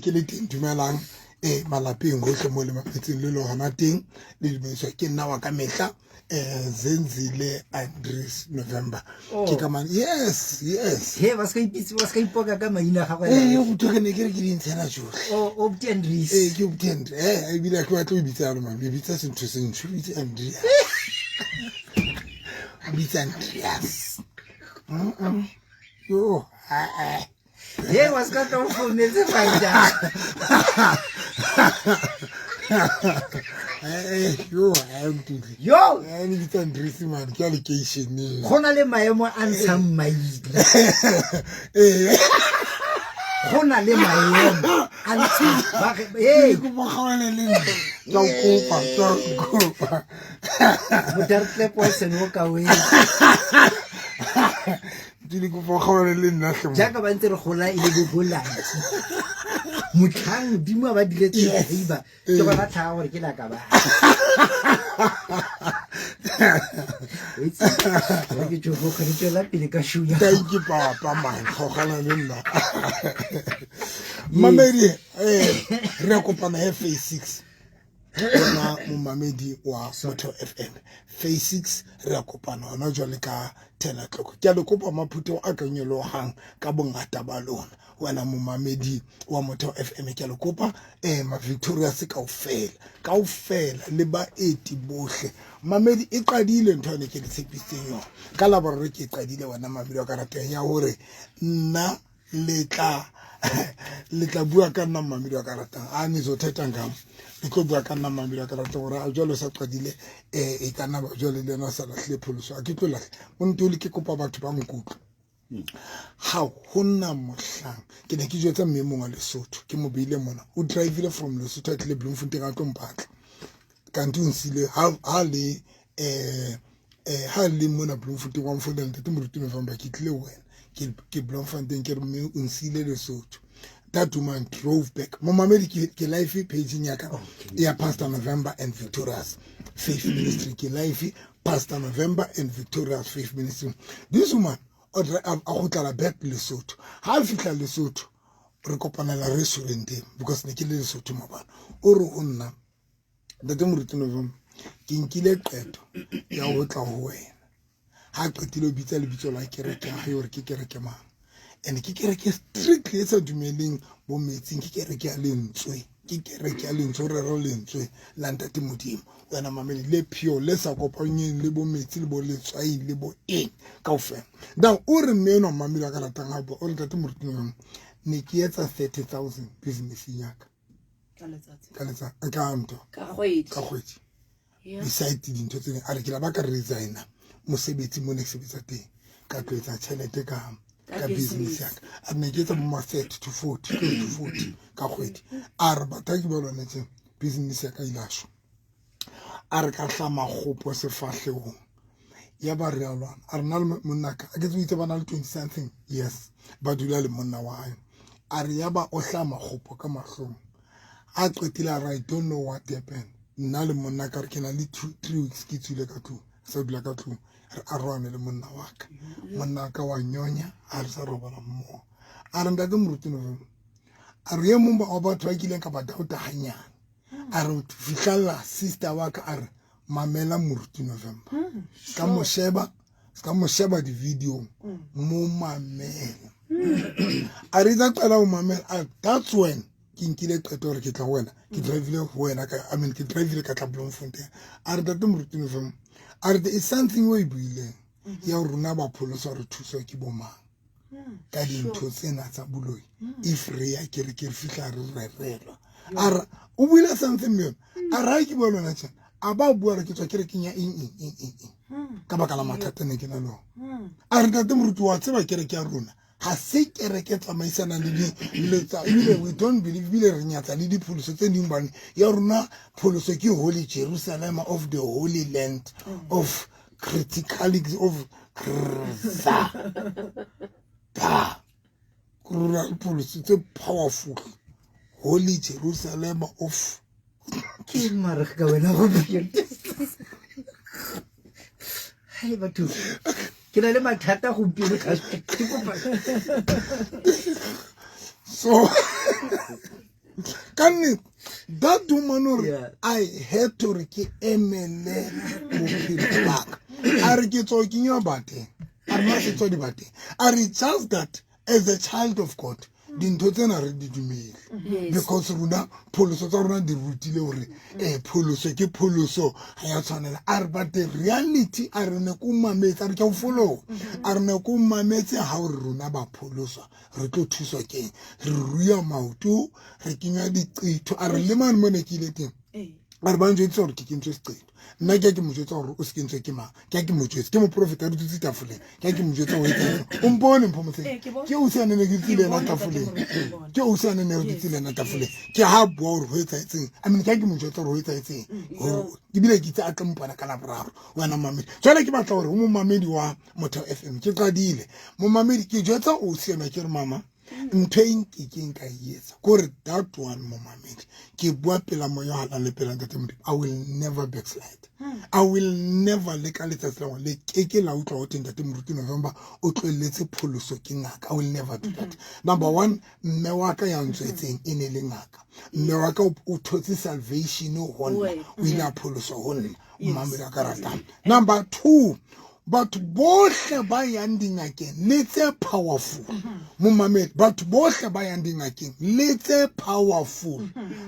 ke le teng dumelang malapeng gohle mo le mapetseng le hona teng le dimeso ke nna wa ka mehla Zenzile Andries November ke ka man yes he ba ska ipoka ka maina ga go tloga ne ke re ke dintsena johle o Obti Andries ke Obti Andries e bile ke batla go bitsa lo man le bitsa sentho sentho bitsa Andries bitsa Andreas yo he was ka to phone tse fanja yo ni bitsa Andries man ke allocation ne gona le maemo a ntshang maina gona le maemo a ntshang go bogale le ka kopa motor clap wa seno ka we di go bogale le nna hle jaaka ba ntse re gola ile go bolaki motlang dimo ba diletse hiba ke bona tlhaga gore ke la ka ba ke tšo go kgwetšela pele ka shuya thank you papa man gogana le nna mamedi re kopana he phase 6 bona mo mamedi wa Motho FM phase 6 re kopana hona jwale ka 10 o'clock ke a le kopa maphuto a kanyelohang ka bongata ba lona wena mo mamedi wa Motho FM ke a le kopa ma Victorious kaofela le ba eti bohle mamedi e qadile ntho ne ke ditshepiseng yona ka la boraro ke qadile wena mamedi wa karateng ya hore nna le tla bua ka nna mamedi wa karateng a nizothetha ngam le tlo bua ka nna mamedi wa karateng gore a jwalo sa qadile e ka nna ba jwale le nna sa lahle pholoso a ke tlo lahle mo ntole ke kopa batho ba nkutlo ha hona mohlang ke ne ke jwetsa mmemong wa Lesotho ke mo beile mona o drive from Lesotho a tle Bloemfontein a tlo mpatla kanti nsile ha le mona Bloemfontein wa mfolela ntate moruti November ke tle wena ke Bloemfontein ke re mme nsile Lesotho that woman drove back mo mamedi ke live page nyaka ya Pastor November and Victorious Faith Ministry ke live Pastor November and Victorious Faith Ministry this woman a go tla back Lesotho ha fitla Lesotho re kopanela restaurant because ne ke le Lesotho mabana o re o nna ntate moruti November ke nkile qeto ya go tla ho wena ha qetile bitsa le bitso la kereke ha yore ke kereke mang and ke kereke strictly sa dumeleng bo metsing ke kereke ya lentswe ke kereke ya lentswe re ro lentswe la ntate modimo wena mamedi le pure le sa kopanyeng le bo metsi le bo letswai le bo eng kaofela now o re meno mamedi a ka ratang ha bo o ntate moruti ne ke etsa 30,000 business yaka ka letsatsi ka ntho ka kgwedi beside dintho tse a re ke la ba ka resigna mosebetsi mo ne ke sebetsa teng ka tloetsa tšhelete ka business yaka a ne ke etsa mo 30 to 40 ka kgwedi a re bataki ba lona tse business yaka ilasho a re ka hlama gopo sefahlego ya ba re alwana a re na le monnaka a ke tswitse bana le 20 something yes ba dula le monna wa hae a re ya ba o hlama gopo ka mahlong a qetile a re I don't know what happened nna le monna ka re ke na le 3 weeks ke tswile ka tlung sa dula ka tlung re a rwane le monna wa ka monna ka wa nyonya a re sa robala mmogo a re ntate moruti November a re ye mong ba batho ba kileng ka ba dauta hanyane a re fihlalla sister wa ka a re mamela moruti November ka mo sheba di video mo mamela a re tsa qala o mamela that's when ke nkile qeto re ke tla wena ke drive le wena ka I mean ke drive le ka tla Bloemfontein a re tate moruti November a re there is something we buile ya runa ba pholoso re thuso ke bomang ka dintho tsena tsa boloi if re ya ke re fihla re rerelwa a re o buile something me a ra ke bolona tšena a ba bua re ke tswa ke re kenya eng ka baka la mathata ne ke na lo a re tate moruti wa tseba ke re ke a rona ha se kereke tsamaisana le letsa ile we don't believe bile re nyatsa le dipholoso tse ding bane ya rona pholoso ke Holy Jerusalem of the Holy Land of criticality of pholoso tse powerful Holy Jerusalem of ke mara ka wena go bia hai batho ke na le mathata go pele ka so Can that woman Yeah. I had to riki emele bophelo baka. I riki talking about it. I'm not talking about it. I just that as a child of God, dintho tsena re di dumele because runa pholoso tsa rona di rutile hore pholoso ke pholoso ha ya tshwanela a re but the reality a re ne ko mametse a re ke o follow a re ne ko mametse ha o runa ba pholoso re tlo thuswa keng re ruya maoto re kenya diqitho a re le mane mo ne ke ile teng a re ba ntse hore ke kentse seqitho nna ke mo jwetsa hore o se kentswe ke mang ke mo jwetsa ke mo profeta a dutse tafoleng ke mo jwetsa o etsa o mpone mphomotseng ke o se ne ke tsile na tafoleng ke o se ne re tsile na tafoleng ke ha bua hore ho etsa etseng I mean ke mo jwetsa hore ho etsa etseng ke bile ke tsa a tlompana ka laboraro wena mamedi jwale ke batla hore o mo mamedi wa Motheo FM ke qadile mo mamedi ke jwetsa o siana ke re mama ntweng ke nka yetsa gore that one mo mamedi ke bua pela moya hala le pela ntate modi I will never backslide I will never le ka letsatsi la le ke la utlwa ho teng ntate moruti November o tlweletse pholoso ke ngaka I will never do that number one mme wa ka ya ntswetseng ene le ngaka mme wa ka o thotse salvation ho nna o ile pholoso ho nna mamedi a ka ratang number two but bohle ba yang dingakeng le tse powerful mo mamedi but bohle ba yang dingakeng le tse powerful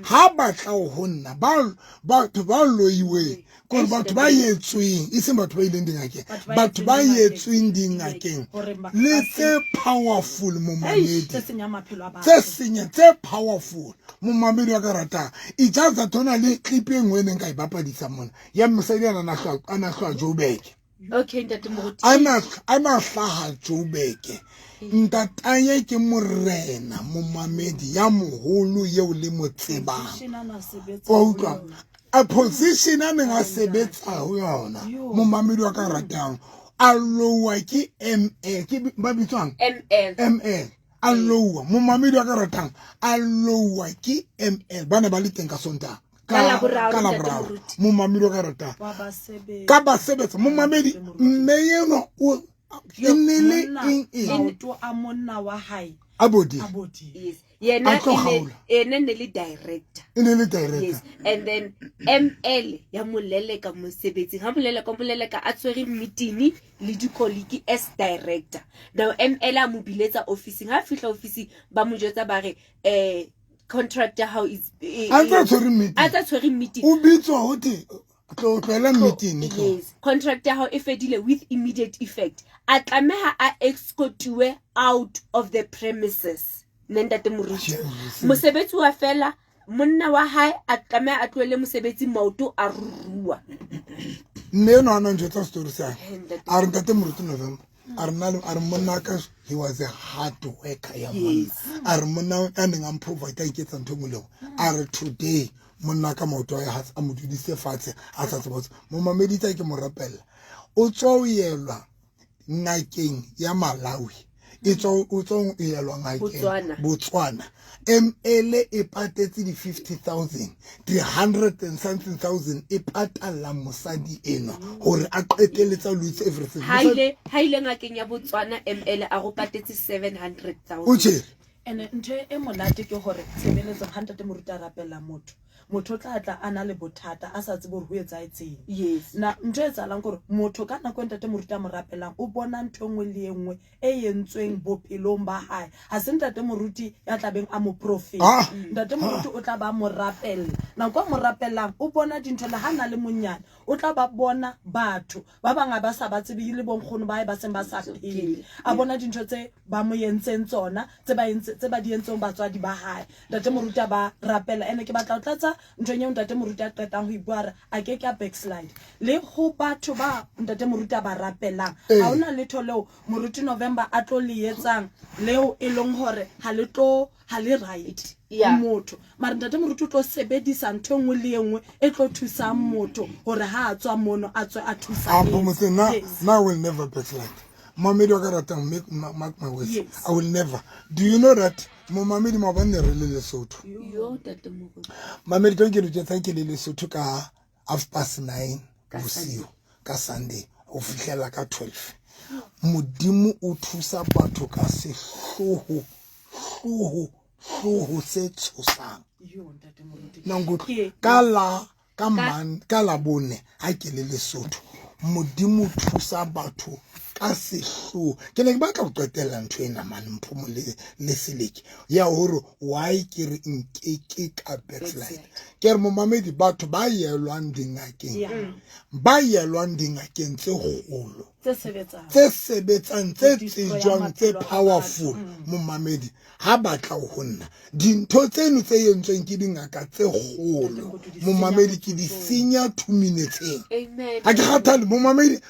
ha ba tla ho nna batho ba loiwe gore batho ba yetsweng iseng batho ba ileng dingakeng batho ba yetsweng dingakeng le tse powerful mo mamedi tse powerful mo mamedi wa ka ratang e just that hona le clip e nngwe neng ka e bapadisa mona ya mosadi ana hlwa Joburg. Okay, ntate moruti. Ana hlaha Joburg. Ntataye ke morena mo mamedi ya moholo yeo le mo tsebang. A position a neng a sebetsa ho yona mo mamedi wa ka ratang. A lowa ke ML ke ba bitswang ML. A lowa mo mamedi wa ka ratang. A lowa ke ML bana ba le teng ka Sontaga. Ka laboraro mo mamedi wa ka rata ka ba sebetsa mo mamedi mme yeno o inele maoto a monna wa hae abodi yes yena ne le director yes and then ML ya molele ka mosebetsi ha molele ka a tshwere meeting le di colleague as director now ML a mo biletsa office ha fihla office ba mo jwetsa ba re contractor how is atsa tshwere meeting o bitswa ho te tloela meeting yes contractor how e fedile with immediate effect a tlameha a escortiwe out of the premises nendate moruti mosebetsi wa fela monna wa hae a tlameha a tloele mosebetsi maoto a rurua nne no ana njotsa story sa a re ntate moruti November a re monna ka he was a hard worker ya monna a re monna a neng a provide ke tsa ntho molemo a re today monna ka maoto ya hatsa a modudise fatshe a sa tsebotse mo mameditsa ke mo rapella o tswa o yelwa ngakeng ya Malawi o tswa o yelwa ngakeng Botswana ML e patetse di 50,000 di 100 and something thousand e patala mosadi eno hore a qeteletsa lutse everything haile ngakeng ya Botswana ML a go patetse 700,000 o tshere ene ntho e monate ke hore sebeletso 100 moruta rapella motho tla ana le bothata a sa tsebe ho etsa etseng yes na ntho e tsalang gore motho ka nako ntate moruta mo rapellang o bona ntho engwe le engwe e yentsweng bophelong ba hae ha se ntate moruti ya tlabeng a mo profit ntate moruti o tla ba mo rapella nako mo rapellang o bona dintho le hana le monyane o tla ba bona batho ba banga ba sa ba tsebe le bonkgono ba ba seng ba sa phele a bona dintho tse ba mo yentseng tsona tse ba di yentseng batswadi ba hae ntate moruta ba rapella ene ke batla o tlatsa ntho nyeo ntate moruti a qetang ho ibuara a ke ka backslide le ho batho ba ntate moruti ba rapellang ha ona letho leo moruti November a tlo le etsang leo e leng hore ha le right motho mara ntate moruti o tlo sebedisa ntho engwe le engwe e tlo thusa motho hore ha a tswa mono a tswe a thusa now will never backslide mamedi wa ka ratang mark my words I will never do you know that mo mamedi ma ba nne re le Lesotho yo tate moruti mamedi ke re tsetsa ke le Lesotho ka 9:30 bosiu ka Sunday o fihlela ka 12 modimo o thusa batho ka sehloho hloho se tshosang Yo, Ntate Moruti. nankutlwa ka la bone ha ke le Lesotho modimo thusa batho ka sehloho ke ne ke batla go qetella ntho ena mane mphomo le seleke ya hore why ke re nke ka backslide ke re momamedi batho ba yelwang dingakeng tse kgolo tse sebetsang tse tsejwang tse powerful momamedi ha batla ho nna dintho tseno tse yentsweng ke dingaka tse kgolo momamedi ke di senya 2 minutes ha ke kgathale momamedi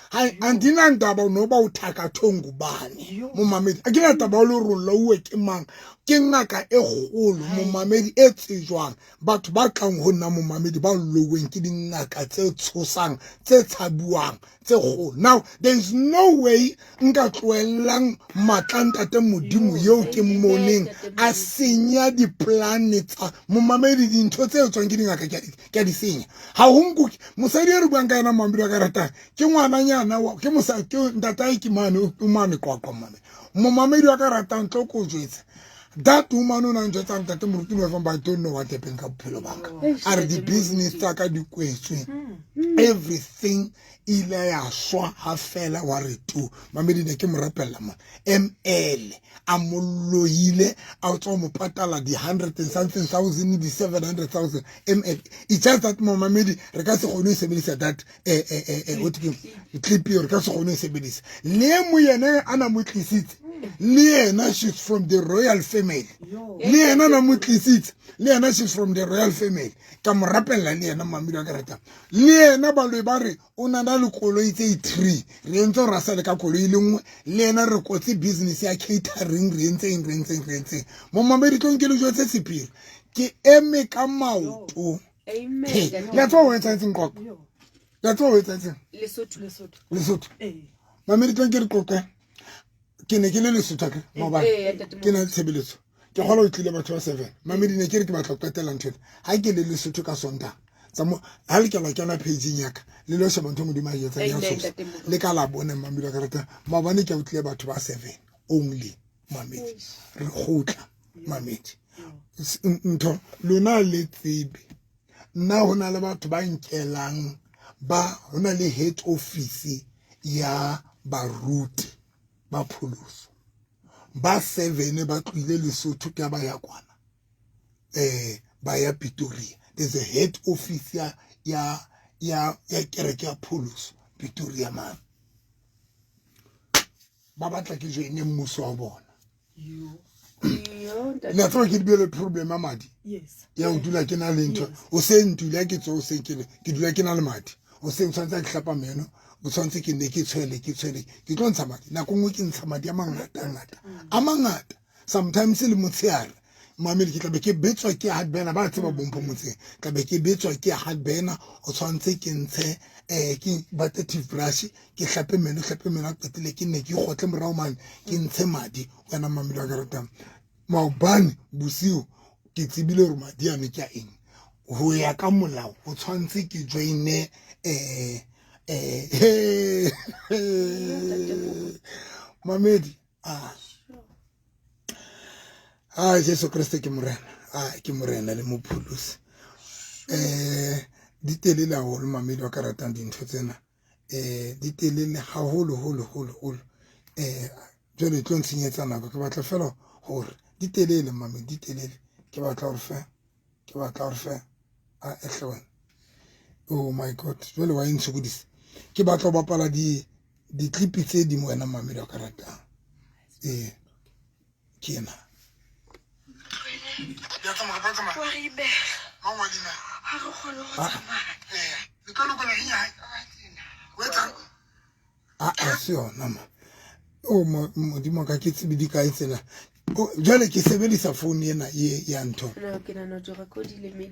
andina ndaba no ba uthaka thongu bani momamedi akina taba o le rolla uwe ke mang ke ngaka e kgolo momamedi e tsejwang batho ba tlang ho nna momamedi ba loweng ke dingaka tse tshosang tse tshabuang tse kgolo. Now there is no way nka tloelang matlantate modimo yeo ke moneng a senya di planets momamedi dintho tse tswang ke dingaka ke di senya ha ho nkuke mosadi re buang ka ena mamedi ka rata ke ngwananyana ke mosadi ke ntatae ke mane o mane kwakwa mane momamedi wa ka rata ntlo ko jwetse that woman o njwetsa ntate moruti no famba I don't know what happened ka bophelo baka are the business tsa ka di kwetswe everything ile ya shwa ha fela wa re tu mamedi ne ke mo rapella man ML a molloile a tswa mo patala di 100 and something thousand di 700,000 ML it's just that mamedi re ka se gone ho sebedisa that what clip re ka se gone ho sebedisa le mo yena ana mo tlisitse le yena she's from the royal family le yena na mo tlisitse le yena she's from the royal family ka mo rapella le yena mamedi wa ka rata le yena ba lo ba re o na le koloi tse 3 re ntse ra sa le ka koloi le nngwe le yena re kotse business ya catering re ntse mo mamedi tlo nke le jo tse sepiri ke eme ka maoto amen ya tlo o etsa ntse nkoko ya tlo o etsa ntse Lesotho mamedi tlo nke re kokwe ke ne ke le Lesotho ka mobile ke na tshebeletso ke gola o tlile batho ba 7 mamedi ne ke re ke batla go qetela ntho ha ke le Lesotho ka Sondag tsamo ha le ke la kana page nyaka le lo sheba ntho modimo a etsa ya so le ka la bona mamedi ka rata mabane ke utlile batho ba 7 only mamedi re gotla mamedi ntho lona le tsebe nna hona le batho ba nkelang ba hona le head office ya baruti ba pholoso ba 7 ba tlile Lesotho ka ba ya kwana ba ya Pretoria. There's a head office ya kereke ya pholoso Pretoria man ba batla ke je ne mmuso wa bona la tlo ke le problem a madi ya o dula ke na le ntho o se ntula ke tso o se ke dula ke na le madi o se ntshantsa ke hlapa meno o tshwantse ke ne ke tshwele ke tlo ntsha madi na kongwe ke ntsha madi a mangata sometimes le motsheare mamedi ke tlabe ke betswa ke hardburner ba tseba bompho motseng tlabe ke betswa ke hardburner o tshwantse ke ntshe ke batative brush ke hlape meno a qetile ke ne ke gotle morao man ke ntshe madi wena mamedi wa ka ratang maobane bosiu ke tsebile hore madi a ne ke a eng ho ya ka molao o tshwantse ke joine mamedi Jesu Kriste ke morena le mopholosi di telele haholo mamedi wa ka ratang dintho tsena di telele haholo jwale tlo ntshenyetsa nako ke batla fela hore di telele mamedi di telele ke batla hore fe ehlewena oh my god jwale wa intshokodisa ke batla ho bapala di clip tse di mo wena mamedi wa ka ratang ke ena ya tsamaya wa ribe mama dina ha re khone go tsamaya le ka lokela eng ya wetsa sio nama o modimo ka ke tsebidi ka itsela jwale ke sebedisa phone ena ya ntho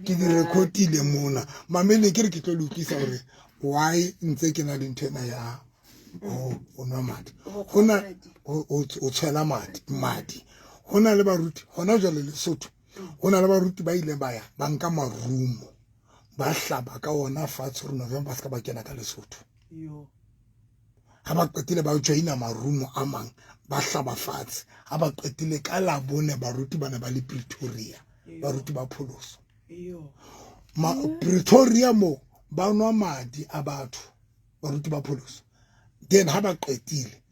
ke di recordile mona mamene ke re ke tlo lokisa hore why ntse ke na le ntho ena ya o nwa madi hona o tshela madi hona le baruti hona jwale Lesotho hona le baruti ba ile ba ya ba nka marumo ba hlaba ka ona fatshe re November ska ba kena ka Lesotho ha ba qetile ba joina marumo a mang ba hlaba fatshe ha ba qetile ka la bone baruti bana ba le Pretoria baruti ba pholoso Pretoria mo ba nwa madi a batho baruti ba pholoso then ha ba qetile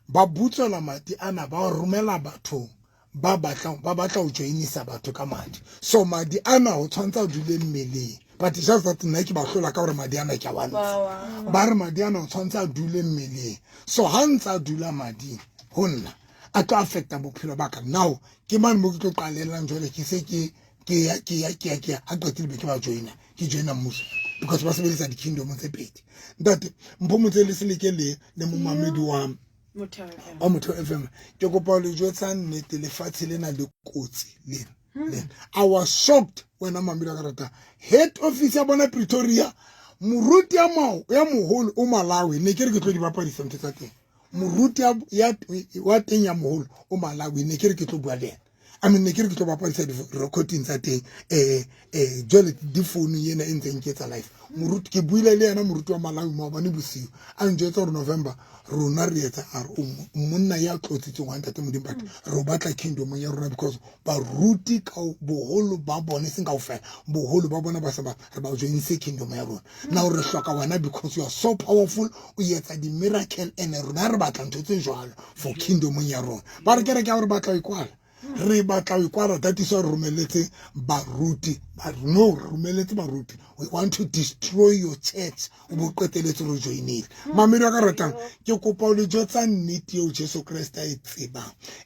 ba butsela madi ana ba romela batho ba batla ho joinisa batho ka madi so madi ana ho tshwantsa dule mmeleng but it's just that nna ke ba hlola ka hore madi ana ke a wantsa ba re madi ana ho tshwantsa dule mmeleng so ha ntsa dula madi ho nna a tlo affecta bophelo ba ka now ke man mo ke tlo qalellang jole ke se ke a qetile be ke ba joina ke joina mmuso because ba sebedisa di kingdom tse pedi ntate mpho motse le seleke le mo mamedi wa Motho FM ke kopa le jwetsa nnete lefatshe lena le kotsi lena I was shocked when mamedi a karata head office ya bona Pretoria moruti ya moholo o Malawi ne ke re ke tlo di bapadisa ntse tsa teng moruti wa teng ya moholo o Malawi ne ke re ke tlo bua le yena I mean ne ke re ke tlo bapadisa di recording tsa teng jole di phone yena e ntseng ke tsa live moruti ke buile le yena moruti wa Malawi mo bane bosiu a njwetsa gore November rona re etsa monna ya tlotsitseng wa ntate modimo but re batla kingdom ya rona because baruti ka boholo ba bone seng kaofela boholo ba bona ba se ba re ba joinse kingdom ya rona now re hloka wana because you are so powerful o etsa di miracle and rona re batla ntho tse jwalo for kingdom ya rona ba re kere ke re batla ikwala re batla ikwala that is why romeletse baruti no romeletse baruti we want to destroy your church o bo qeteletse ro joinile mamedi wa ka ratang ke kopa o le jotsa nnete yo Jesu Christ a itseba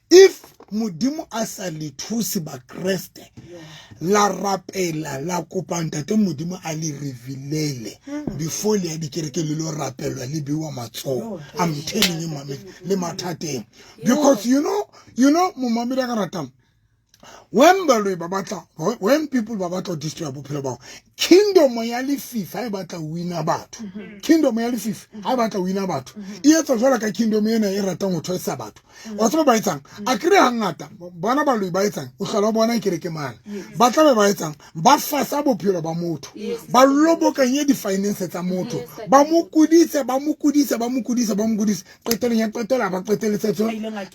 if modimo a sa le thusi ba Christ la rapela la kopa ntate modimo a le revealele before le ya dikereke le lo rapelwa le biwa matso I'm telling you mamedi le mathateng because you know mo mamedi wa ka ratang when people ba batla destroy bophelo ba kingdom ya le FIFA e batla wina batho kingdom ya le FIFA ha batla wina batho e etsa jwala ka kingdom ena e ratang ho thoisa batho wa tsaba ba etsang a kre hangata bona ba lo ba etsang o hlola bona kereke mana ba tla ba etsang ba fasa bophelo ba motho ba lobokanye di finance tsa motho ba mo kudise qetela ba qeteletse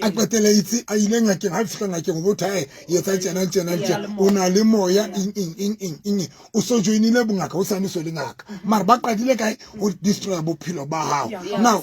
a qetela itse a ile ngakeng ha fihla ngakeng go botha etsa tjena o na le moya ing o so joinile bongaka o sane so le ngaka mara ba qadile kae o destroy bophelo ba hao now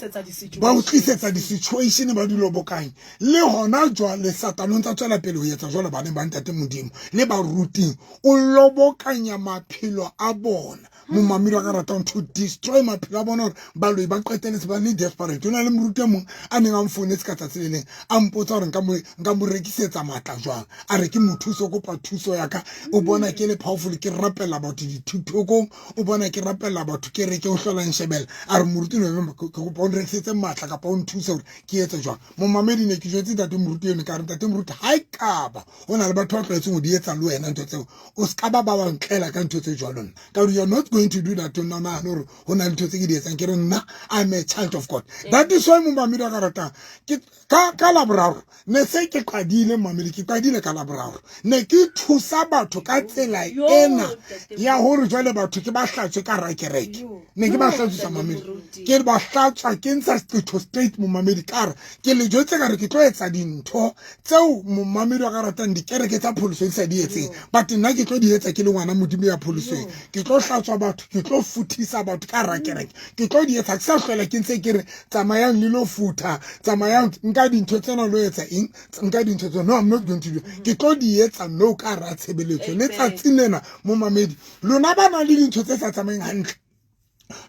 ba o tlisetsa di situation ba di lobokanye le hona jwale Satan ntsa tswela pele ho etsa jwalo bane ba ntate modimo le ba ruting o lobokanya maphelo a bona mo mamedi wa ka ratang to destroy maphelo a bona hore ba lo ba qeteletse ba le desperate o na le moruti mong a neng a mfone se ka tsatsele a mpotsa hore nka mo rekisetsa matla jwang a re ke mothuso kopa thuso ya ka o bona ke le powerful ke rapela batho dithutokong o bona ke rapela batho ke re ke o hlola nshebela a re moruti November ke kopa o rekisetse matla ka pa o nthusa hore ke etse jwang mo mamedi ne ke jwetse tate moruti yone ka re tate moruti ha e kaba o na le batho ba tlwaetseng go di etsa le wena ntho tseo o ska ba ntlela ka ntho tse jwalo ka you are not going to do that no na no ho na le ntho tse ke di etsang ke re nna I'm a child of God that is why mo mamedi ka rata ke ka la boraro ne se ke qadile mamedi ke qadile ka la boraro ne ke thusa batho ka tsela ena ya hore jwale batho ke ba hlatswe ka rakereke ne ke ba hlatswa mamedi ke ba hlatswa ke ntsha straight mo mamedi ka ke le jotse ka re ke tlo etsa dintho tseo mo mamedi wa ka ratang dikereke tsa pholoso di sa di etseng but nna ke tlo di etsa ke le ngwana modimo ya pholosong ke tlo hlatswa batho ke tlo futhisa batho ka rakereke ke tlo di etsa ke sa hlola ke ntse ke re tsamayang le lo futha tsamayang nka dintho tsena lo etsa eng nka dintho tsena no I'm not going to do ke tlo di etsa no ka ra tshebeletso le tsatsing lena mo mamedi lona ba na le dintho tse sa tsamayeng hantle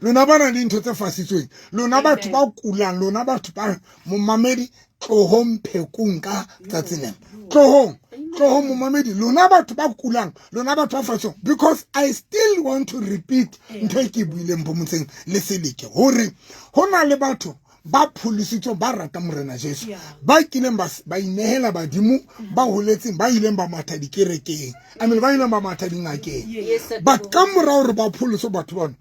lona ba na le dintho tse fasitsweng lona batho ba kulang lona batho ba mo mamedi tlohong phekong ka tsatsing lena tlohong mo mamedi lona batho ba kulang lona batho ba fasitsweng because I still want to repeat ntho e ke buileng bo motseng le seleke hore hona le batho ba pholisitswe ba rata morena Jesu ba kileng ba inehela badimo ba holetseng ba ileng ba matha dikerekeng I mean ba ileng ba matha dingakeng but ka mora hore ba pholoso batho bona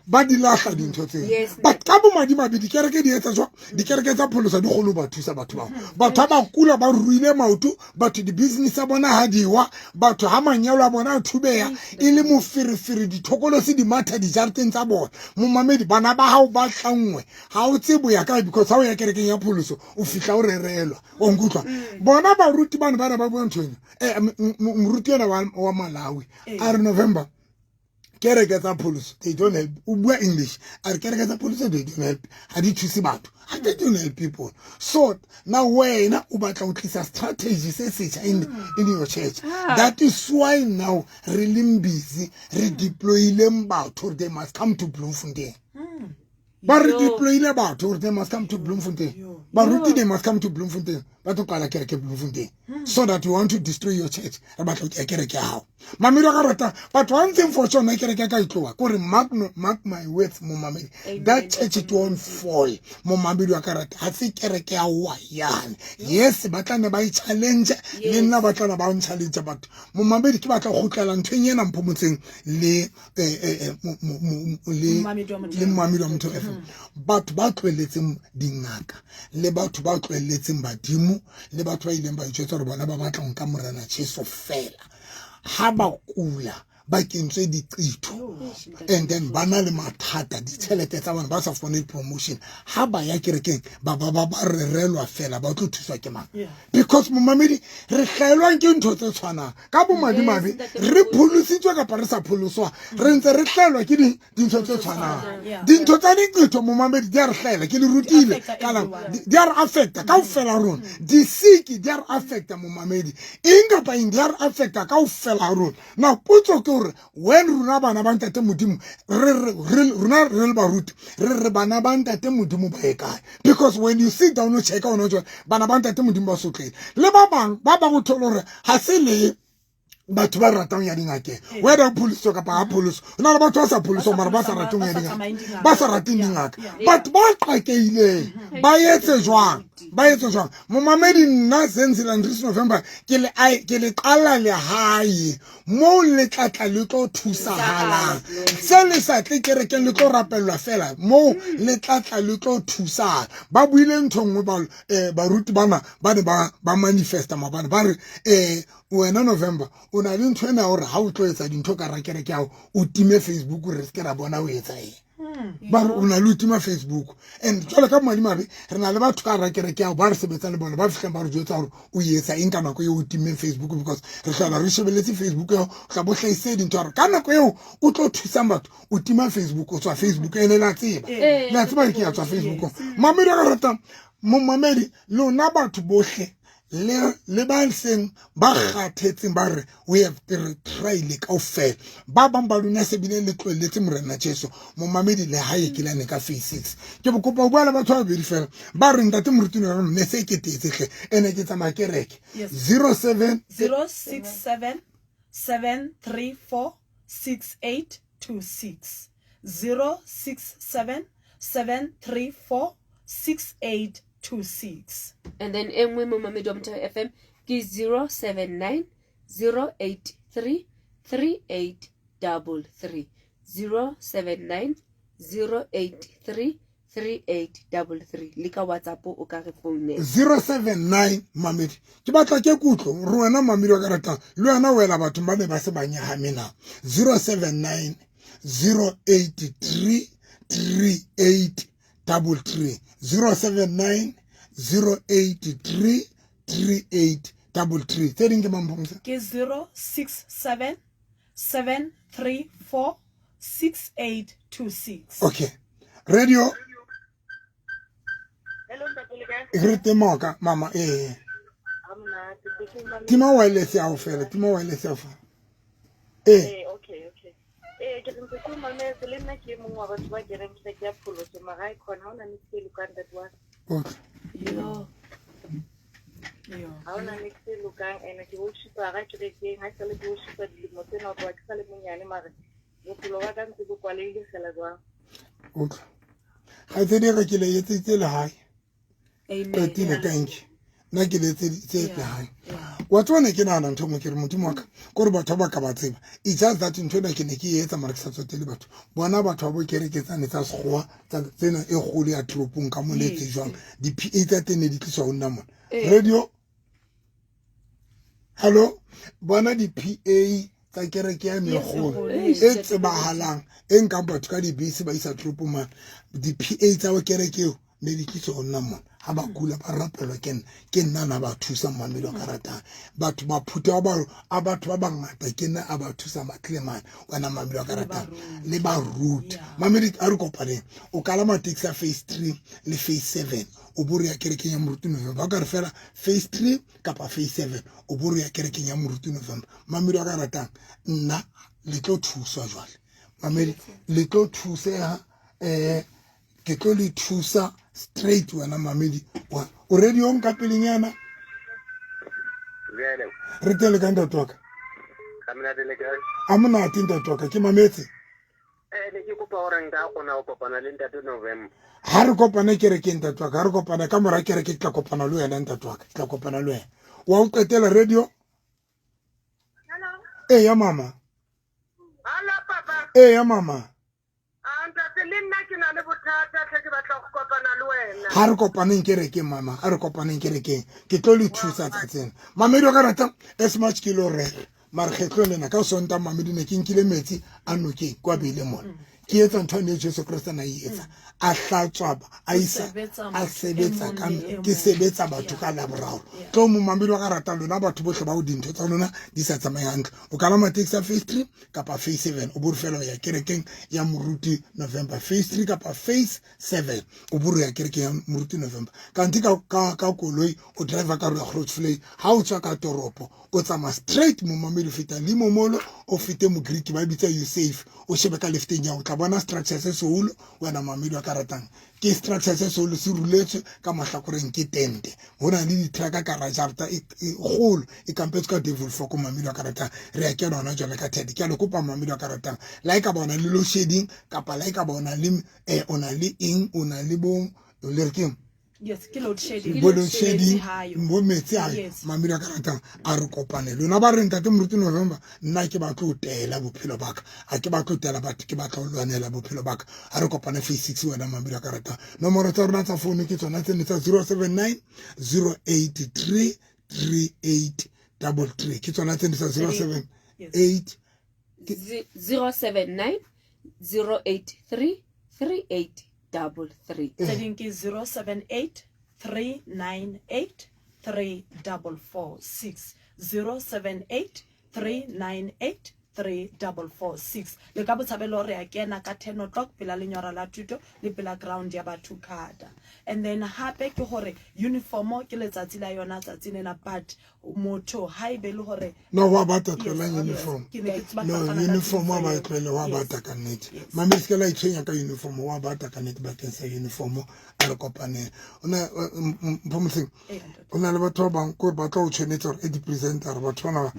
ba di lahla dintho tse but ka bo madimo ba dikereke di etsa jwa dikereke tsa pholoso di golo ba thusa batho batho ba kula ba ruile maoto batho di business a bona ha diwa batho ha manyalo a bona a thubeya e le moferefere dithokolosi di matha di jarteng tsa bona mo mamedi bana ba hao ba tlangwe ha o tse boya kae because ha o ya kerekeng ya pholoso o fitla o rerelwa o nkutlwa bona ba ruti bana ba bua ntshwenya moruti yena wa Malawi a re November kereke tsa pholoso they don't help o bua English a re kereke tsa pholoso they don't help ha di thuse batho ha they don't help people so now wena o batla o tlisa strategy se setjha in your church that is why now really busy redeploying batho they must come to Bloemfontein ba redeployile batho they must come to Bloemfontein baruti they must come to Bloemfontein ba to kala kereke Bloemfontein so that you want to destroy your church ba tlo kereke hao mamelo ka rata but one thing for sure na kereke ka itloa gore mark my words mo mamelo that church it won't fall mo mamelo ka rata ha se kereke ya wa yana yes ba tla ne ba challenge le nna ba tla ba challenge but mo mamelo ke batla go tlala ntwenyena mphomotseng le mamelo motho batho ba tlweletseng dingaka le batho ba tlweletseng badimo le batho ba ileng ba itsetsa re bona ba batla nka morana Jesu fela ha ba kula ba kentswe diqitho and then bana le mathata ditšhelete tsa bona ba sa fone promotion ha ba ya kerekeng ba rerelwa fela ba tlo thuswa ke mang because momamedi re hlaelwa ke ntho tse tshwana ka bo madimabe re pholositswe ka re sa pholoswa re ntse re hlaelwa ke dintho tse tshwana dintho tsa diqitho momamedi di a re hlaela ke le rutile kana di a re affecta ka o fela rona di sick di a re affecta momamedi inga pa di a re affecta ka o fela rona now potso ke when runa bana ba ntate modimo runa re ba ruti re bana ba ntate modimo ba e kae because when you sit down o check on bana ba ntate modimo ba sotlele le ba bang ba go tholore ha se le batho ba ratang ya dingake whether pholoso ka pa pholoso na le batho ba sa pholoso mara ba sa ratang ya dingake ba sa ratang dingaka but ba qakeile ba etse jwang mo mamedi nna Senziland this November ke le qala le hae mo le tlatla le tlo thusa hala se le sa tle kereke le tlo rapelwa fela mo le tlatla le tlo thusa ba buile nthongwe ba ruti bana ba ne ba manifesta mabana ba re wena November o na le ntho ena hore ha o tlo etsa dintho ka rakereke ya o time Facebook re se ke ra bona o etsa ba o na le tima Facebook and jwale ka madimabe re na le batho ka rakereke ya ba re sebetsa le bona ba fihla ba re jwetsa hore o etsa eng ka nako eo o time Facebook because re hlala re shebeletse Facebook eo tla bo hlaise dintho hore ka nako eo o tlo thusa batho o tima Facebook o tswa Facebook ene la tseba ke ya tswa Facebook mamedi ka rata mo mamedi lo na batho bohle le ba seng ba kgathetseng ba re we have to try le kaofela ba bang ba lona se bile le tloletse morena Jesu mo mamedi le hae ke lane ka face 6 ke bokopa bua le batho ba bedi fela ba re ntate morutini wa rona se ke tetse ene ke tsa makereke 067 734 6826 067 734 6826 and then engwe mo mamedi wa Mthaba FM ke 079 083 3833 079 083 3833 le ka WhatsApp o ka re phone 079 mamedi ke batla ke kutlo re wena mamedi wa ka ratang le wena wela batho ba ne ba se banya ha mena 079 083 3833 079 083 3833 tseding ke mampomsa ke 067 734 6826 okay radio hello ntatoleka irete moka mama tima wireless ya ofela okay ke ntse ke mame le nna ke mongwe wa batho ba dirang ke ya pholoso magai khona ona ne ke luka ntatwa ha ona ne ke luka ene ke worship ga ke ke ha sale ke worship di mo tsena ba ke sale monyane mara bophelo wa ka ntse go kwaleile fela jwa okay ha tsedi ga ke le yetse le hae amen thank you na ke le tse hae wa tsone ke nana ntho mo ke re modimo wa ka gore batho ba ka ba tseba it's just that ntho ena ke ne ke etsa mara ke sa tsotele batho bona batho ba bo kereketsane tsa sekgowa tsena e golo ya tropong ka mo letse jwang di PA tsa tene di tliswa ho nna mona radio hello bona di PA tsa kereke ya megolo e tsebahalang e nka batho ka di base ba isa tropong man di PA tsa kereke ne di kitso ona mona ha ba kula ba rapelwa ke nna na ba thusa mamedi wa karata batho ba phutha a batho ba bangata ke nna a ba thusa Macleman wana mamedi wa karata le ba root mamedi a re kopane o kalama taxi ya phase 3 le phase 7 o buru ya kerekeng ya moruti November ka re fela phase 3 kapa phase 7 o buru ya kerekeng ya moruti November mamedi wa karata nna le tlo thusa jwale mamedi le tlo thusa ke tlo le thusa straight wena mamedi wa already on ka pelinyana re tele ka nda toka kamina tele ka amuna tinda toka ke mametse ne ke kopa hore nka gona go kopana le ntate November ha re kopana kerekeng nda toka ha re kopana ka mora kereke tla kopana le wena nda toka tla kopana le wena wa o qetela radio hello ya mama hello papa ya mama ha re kopaneng kerekeng mama ha re kopaneng kerekeng ke tlo le thusa tsa tsena mamedi wa karata as much kilo rare mara kgetlo lena ka sonta mamedi ne ke nkile metsi a nokeng kwa beile mona ke etsa ntho ne Jesu Kristo na etsa a hlatswa a isa a sebetsa ka ke sebetsa batho ka la borao tlo mo mamedi wa karata lona batho bohle ba o dintho tsa lona di sa tsamayang o kalama taxi ya phase 3 kapa phase 7 o buru fela ya kerekeng ya moruti November phase 3 kapa phase 7 o buru ya kerekeng ya moruti November kanti ka koloi o driver ka ro Grootfontein ha o tswa ka toropo o tsama straight mo mamedi feta limo molo o fite mo Greek ba bitsa you safe o shebe ka lefteng ya o tla bona structure se seholo wena mamedi wa karatang ke structure se seholo se ruletswe ka mahlakoreng ke tente hona le di truck ka rajarta e golo e kampetse ka devil for ko mamedi wa karatang re ya ke lona jwale ka thedi ke a le kopa mamedi wa karatang like a bona le load shedding kapa like a bona le ona le ing ona le bo le reke yes ke load shedding mo metsi a mamedi wa karatang a re kopane lona ba re ntate moruti November nna ke ba tlo tela bophelo baka a ke ba tlo tela batho ke ba tlo lwanela bophelo baka a re kopane phase 6 wena mamedi wa karatang nomoro tsa rona tsa phone ke tsona tse ne tsa 079 083 3833 ke tsona tse ne tsa 078 079 083 3833 Tedin ki 078 398 3446 078 398 3446 le ka botshabelo re a kena ka 10 o'clock pela lenyora la tuto le pela ground ya batho kada and then hape ke hore uniformo ke letsatsi la yona tsatsi nena but motho ha ibe le hore no wa bata tlola uniform no uniform wa ba tlola wa bata ka net mama se la itshenya ka uniform wa bata ka net ba kensa uniform a re kopane ona pomse ona le batho ba bang ko ba tlo tshwanetse hore di presenter batho bana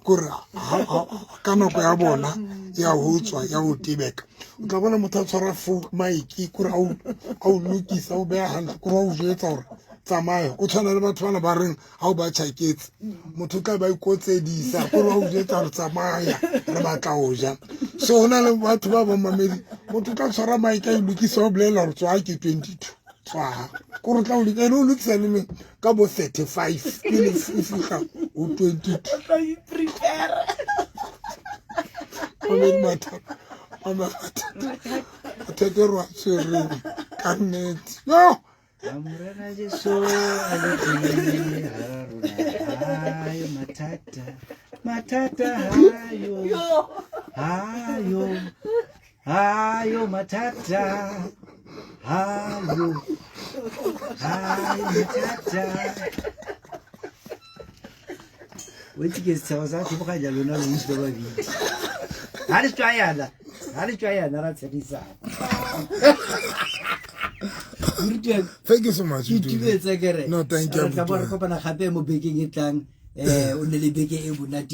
kore ka nako ya bona ya ho tswa ya ho tibeka o tla bona motho a tshwara fu maiki kore a o lokisa o beha hantle kore o jetsa hore tsamaya o tshwana le batho bana ba reng ha o ba tshaketse motho tla ba ikotsedisa kore o jetsa hore tsamaya re batla ho ja so hona le batho ba ba mamedi motho tla tshwara maiki a lokisa o bolela hore tswa ke 22 tswa kore tla o lokisa le ka bo 35 ile fifika o 22 prepare mamedi mathata mathata tsere ka nnete no Amurana Jesu alipini hararuna hayo matata hayo matata Wait ke se sa go ga jalo na lo ntse ba bi ha le tswayana ra tsedisa Thank you so much. No, thank you. Ka bona gape mo bekeng e tlang o ne le beke e bonati